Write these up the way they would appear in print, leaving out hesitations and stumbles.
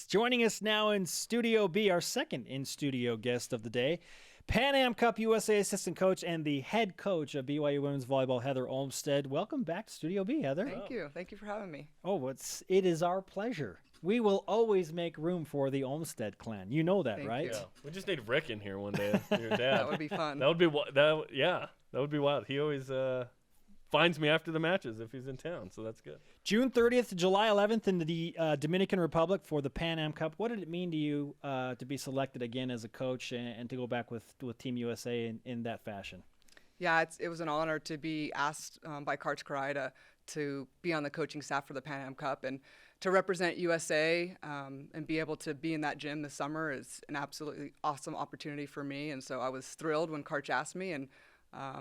Joining us now in Studio B, our second in-studio guest of the day, Pan Am Cup USA assistant coach and the head coach of BYU women's volleyball, Heather Olmstead. Welcome back to Studio B, Heather. Thank you. Thank you for having me. Oh, it is our pleasure. We will always make room for the Olmstead clan. You know that, right? Yeah. We just need Rick in here one day. Your dad. That would be fun. That would be wild. He always finds me after the matches if he's in town, so that's good. June 30th to July 11th in the Dominican Republic for the Pan Am Cup. What did it mean to you to be selected again as a coach and to go back with Team USA in that fashion? Yeah, it was an honor to be asked by Coach Karai to be on the coaching staff for the Pan Am Cup and to represent USA and be able to be in that gym this summer is an absolutely awesome opportunity for me. And so I was thrilled when Coach asked me and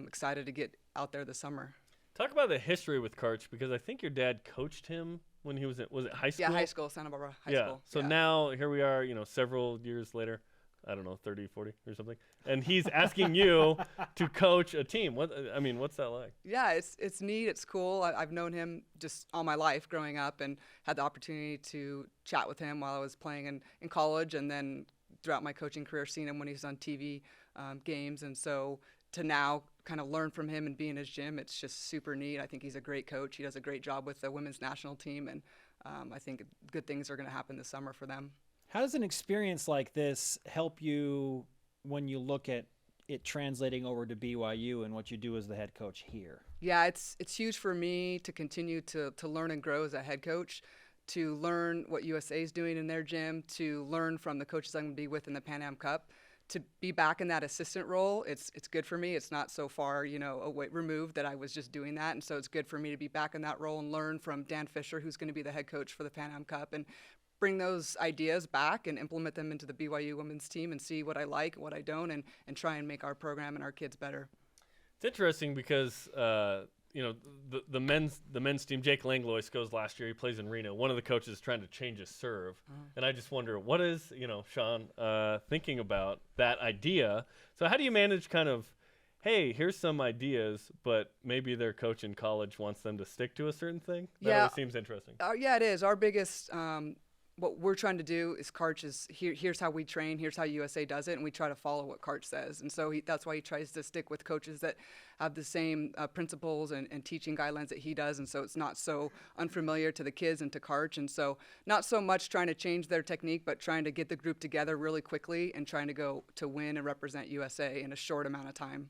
excited to get out there this summer. Talk about the history with Karch, because I think your dad coached him when he was it high school? Yeah, high school, Santa Barbara High School. So now here we are, several years later, I don't know, 30, 40 or something, and he's asking you to coach a team. What's that like? Yeah, it's neat. It's cool. I've known him just all my life growing up and had the opportunity to chat with him while I was playing in college and then throughout my coaching career, seeing him when he was on TV games. And so to now kind of learn from him and be in his gym, it's just super neat. I think he's a great coach. He does a great job with the women's national team, and I think good things are going to happen this summer for them. How does an experience like this help you when you look at it translating over to BYU and what you do as the head coach here? Yeah, it's huge for me to continue to learn and grow as a head coach, to learn what USA is doing in their gym, to learn from the coaches I'm going to be with in the Pan Am Cup. To be back in that assistant role, it's good for me. It's not so far, away removed that I was just doing that. And so it's good for me to be back in that role and learn from Dan Fisher, who's going to be the head coach for the Pan Am Cup, and bring those ideas back and implement them into the BYU women's team and see what I like, what I don't, and try and make our program and our kids better. It's interesting because the men's team, Jake Langlois goes last year. He plays in Reno. One of the coaches is trying to change his serve, and I just wonder what is Sean thinking about that idea. So how do you manage kind of, hey, here's some ideas, but maybe their coach in college wants them to stick to a certain thing? That always seems interesting. Yeah, it is. Our biggest what we're trying to do is Karch is here's how we train, here's how USA does it, and we try to follow what Karch says. And so that's why he tries to stick with coaches that have the same principles and teaching guidelines that he does, and so it's not so unfamiliar to the kids and to Karch. And so not so much trying to change their technique, but trying to get the group together really quickly and trying to go to win and represent USA in a short amount of time.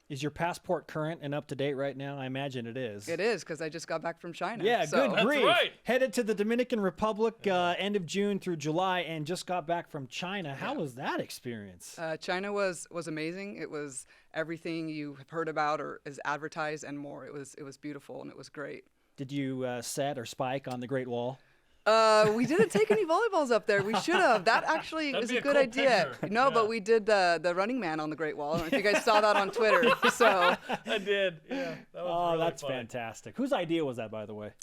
Is your passport current and up to date right now? I imagine it is. It is, because I just got back from China. Yeah, so. good grief. That's right. Headed to the Dominican Republic end of June through July and just got back from China. How was that experience? China was amazing. It was everything you have heard about or is advertised and more. It was beautiful and it was great. Did you set or spike on the Great Wall? We didn't take any volleyballs up there. We should have. That actually is a good idea. Picture. No, but we did the Running Man on the Great Wall. I think I saw that on Twitter. So I did. Yeah. That was really that's funny. fantastic. Whose idea was that, by the way?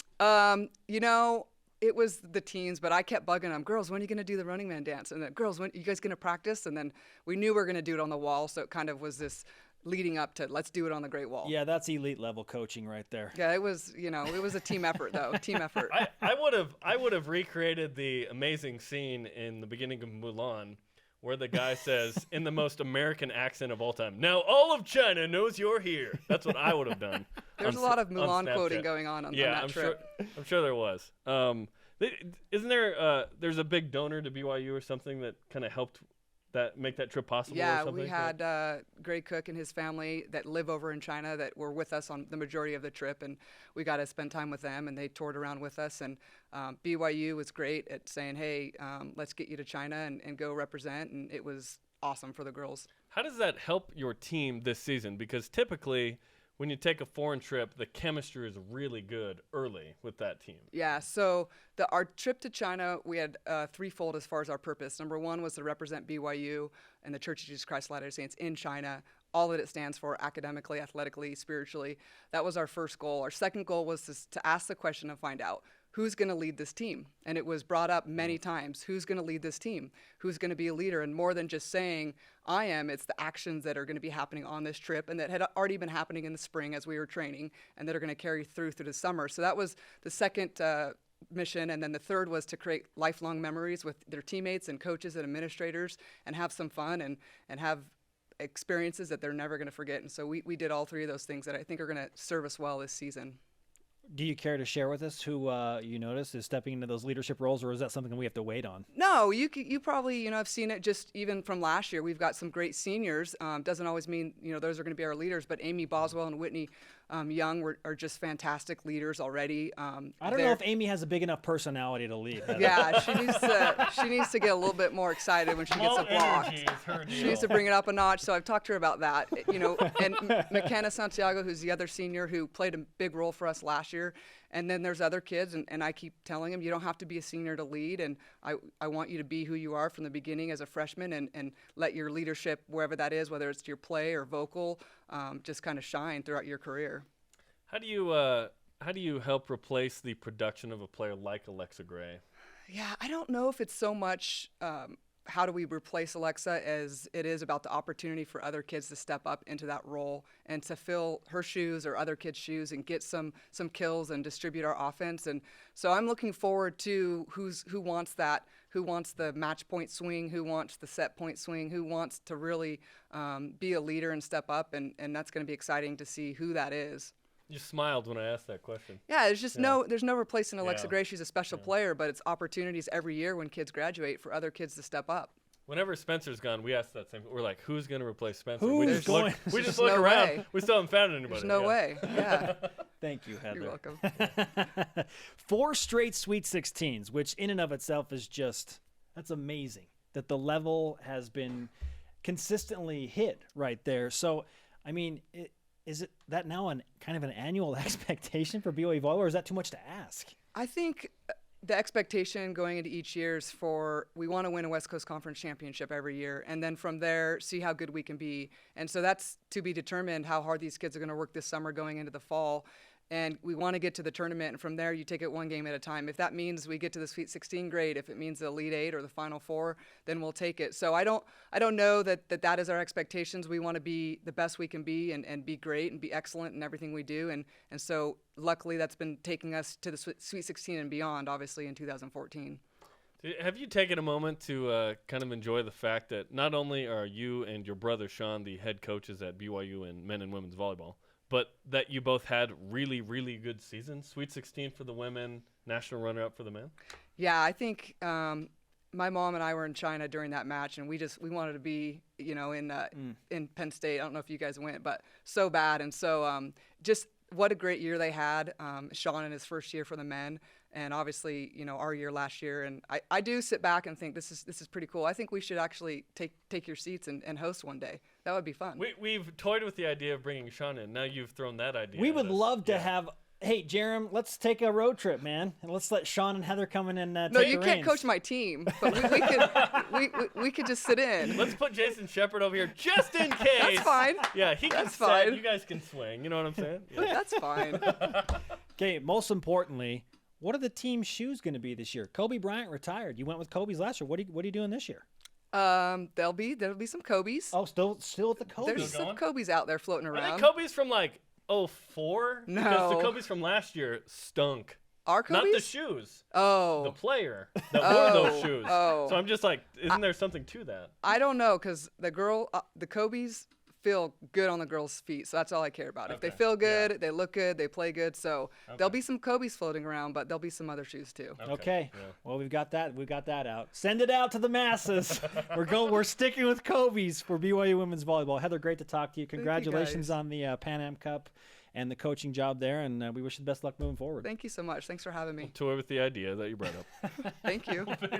it was the teens, but I kept bugging them, girls, when are you going to do the Running Man dance? And then, girls, when are you guys going to practice? And then we knew we were going to do it on the wall, so it kind of was this leading up to let's do it on the Great Wall. Yeah, that's elite level coaching right there. Yeah, it was, it was a team effort though, team effort. I would have recreated the amazing scene in the beginning of Mulan where the guy says in the most American accent of all time, "Now all of China knows you're here." That's what I would have done. There's a lot of Mulan quoting going on that trip. I'm sure there was. Isn't there there's a big donor to BYU or something that kind of helped make that trip possible? Yeah, or something? we had Greg Cook and his family that live over in China that were with us on the majority of the trip, and we got to spend time with them, and they toured around with us. And BYU was great at saying, hey, let's get you to China and go represent, and it was awesome for the girls. How does that help your team this season? Because typically when you take a foreign trip, the chemistry is really good early with that team. Yeah, so our trip to China, we had threefold as far as our purpose. Number one was to represent BYU and the Church of Jesus Christ of Latter-day Saints in China, all that it stands for academically, athletically, spiritually. That was our first goal. Our second goal was to ask the question and find out, who's going to lead this team? And it was brought up many times. Who's going to lead this team? Who's going to be a leader? And more than just saying, I am, it's the actions that are going to be happening on this trip and that had already been happening in the spring as we were training and that are going to carry through the summer. So that was the second mission, and then the third was to create lifelong memories with their teammates and coaches and administrators and have some fun and have experiences that they're never going to forget. And so we did all three of those things that I think are going to serve us well this season. Do you care to share with us who you notice is stepping into those leadership roles, or is that something we have to wait on? No, you probably, have seen it just even from last year. We've got some great seniors. Doesn't always mean, those are going to be our leaders, but Amy Boswell and Whitney Young are just fantastic leaders already. I don't know if Amy has a big enough personality to lead. Yeah, she needs to get a little bit more excited when she gets a block. She needs to bring it up a notch. So I've talked to her about that. And McKenna Santiago, who's the other senior who played a big role for us last year. And then there's other kids, and I keep telling them, you don't have to be a senior to lead, and I want you to be who you are from the beginning as a freshman, and let your leadership, wherever that is, whether it's your play or vocal, just kind of shine throughout your career. How do you help replace the production of a player like Alexa Gray? Yeah, I don't know if it's so much how do we replace Alexa as it is about the opportunity for other kids to step up into that role and to fill her shoes or other kids' shoes and get some kills and distribute our offense. And so I'm looking forward to who wants that, who wants the match point swing, who wants the set point swing, who wants to really be a leader and step up, and that's going to be exciting to see who that is. You smiled when I asked that question. Yeah, there's no replacing Alexa Gray. She's a special player, but it's opportunities every year when kids graduate for other kids to step up. Whenever Spencer's gone, we ask that same. We're like, who's going to replace Spencer? We just look around. Way. We still haven't found anybody. There's no way. Yeah. Thank you, Heather. You're welcome. 4 straight Sweet 16s, which in and of itself is that's amazing that the level has been consistently hit right there. So, I mean, is it that now kind of an annual expectation for BYU Volleyball, or is that too much to ask? I think the expectation going into each year is we want to win a West Coast Conference championship every year, and then from there see how good we can be. And so that's to be determined how hard these kids are going to work this summer going into the fall. And we want to get to the tournament, and from there you take it one game at a time. If that means we get to the Sweet 16, great. If it means the Elite 8 or the Final 4, then we'll take it. So I don't know that is our expectations. We want to be the best we can be and be great and be excellent in everything we do. And so luckily that's been taking us to the Sweet 16 and beyond, obviously, in 2014. Have you taken a moment to kind of enjoy the fact that not only are you and your brother Sean the head coaches at BYU in men and women's volleyball, but that you both had really, really good seasons? Sweet 16 for the women, national runner-up for the men? Yeah, I think my mom and I were in China during that match, and we wanted to be, in Penn State. I don't know if you guys went, but so bad. And so just what a great year they had. Sean in his first year for the men, and obviously, our year last year. And I do sit back and think this is pretty cool. I think we should actually take your seats and host one day. That would be fun. We've toyed with the idea of bringing Sean in. Now you've thrown that idea. We would love to have. Hey, Jerem, let's take a road trip, man, and let's let Sean and Heather come in and take the reins. No, you can't coach my team, but we could just sit in. Let's put Jason Shepard over here just in case. That's fine. Yeah, he can set. You guys can swing. You know what I'm saying? Yeah. That's fine. Okay, most importantly, what are the team shoes going to be this year? Kobe Bryant retired. You went with Kobe's last year. What are you doing this year? There'll be some Kobe's. Oh, still at the Kobe's. There's some Kobe's out there floating around. Are they Kobe's from like 04? No. Because the Kobe's from last year stunk. Our Kobe's? Not the shoes. Oh. The player that wore those shoes. Oh. So I'm just like, isn't there something to that? I don't know, because the Kobe's feel good on the girls' feet, so that's all I care about. Okay. If they feel good, they look good, they play good, so there'll be some Kobe's floating around, but there'll be some other shoes too. Okay. Yeah. Well, we've got that out. Send it out to the masses. We're sticking with Kobe's for BYU women's volleyball. Heather, great to talk to you. Congratulations on the Pan Am Cup and the coaching job there, and we wish you the best luck moving forward. Thank you so much. Thanks for having me. Toy with the idea that you brought up. Thank you.